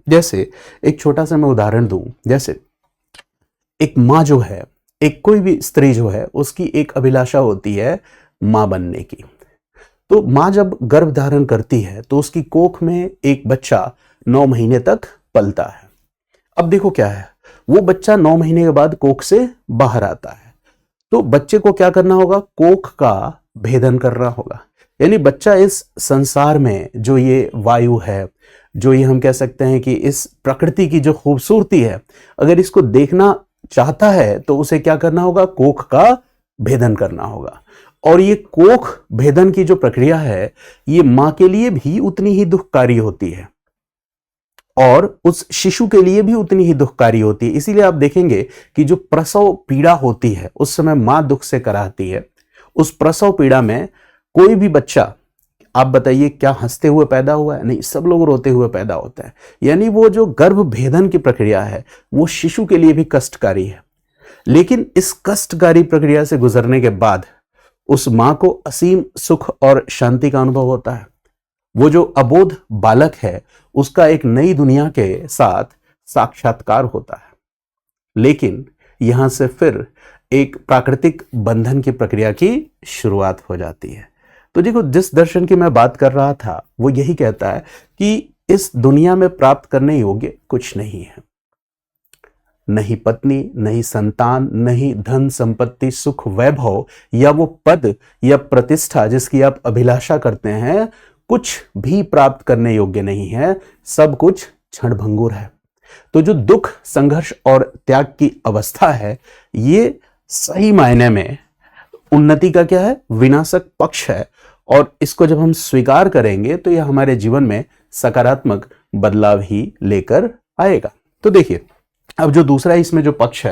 जैसे एक छोटा सा मैं उदाहरण दूं, जैसे एक माँ जो है, एक कोई भी स्त्री जो है, उसकी एक अभिलाषा होती है माँ बनने की। तो माँ जब गर्भ धारण करती है तो उसकी कोख में एक बच्चा 9 महीने तक पलता है। अब देखो क्या है, वो बच्चा 9 महीने के बाद कोख से बाहर आता है, तो बच्चे को क्या करना होगा, कोख का भेदन करना होगा। यानी बच्चा इस संसार में जो ये वायु है, जो ये हम कह सकते हैं कि इस प्रकृति की जो खूबसूरती है, अगर इसको देखना चाहता है तो उसे क्या करना होगा, कोख का भेदन करना होगा। और ये कोख भेदन की जो प्रक्रिया है, ये मां के लिए भी उतनी ही दुखकारी होती है और उस शिशु के लिए भी उतनी ही दुखकारी होती है। इसीलिए आप देखेंगे कि जो प्रसव पीड़ा होती है उस समय मां दुख से कराती है। उस प्रसव पीड़ा में कोई भी बच्चा, आप बताइए, क्या हंसते हुए पैदा हुआ है? नहीं, सब लोग रोते हुए पैदा होता है। यानी वो जो गर्भ भेदन की प्रक्रिया है वो शिशु के लिए भी कष्टकारी है। लेकिन इस कष्टकारी प्रक्रिया से गुजरने के बाद उस मां को असीम सुख और शांति का अनुभव होता है। वो जो अबोध बालक है उसका एक नई दुनिया के साथ साक्षात्कार होता है। लेकिन यहां से फिर एक प्राकृतिक बंधन की प्रक्रिया की शुरुआत हो जाती है। तो देखो, जिस दर्शन की मैं बात कर रहा था वो यही कहता है कि इस दुनिया में प्राप्त करने योग्य कुछ नहीं है। नहीं पत्नी, नहीं संतान, नहीं धन संपत्ति, सुख वैभव, या वो पद या प्रतिष्ठा जिसकी आप अभिलाषा करते हैं, कुछ भी प्राप्त करने योग्य नहीं है। सब कुछ क्षणभंगुर है। तो जो दुख, संघर्ष और त्याग की अवस्था है, ये सही मायने में उन्नति का क्या है, विनाशक पक्ष है। और इसको जब हम स्वीकार करेंगे तो यह हमारे जीवन में सकारात्मक बदलाव ही लेकर आएगा। तो देखिए, अब जो दूसरा इसमें जो पक्ष है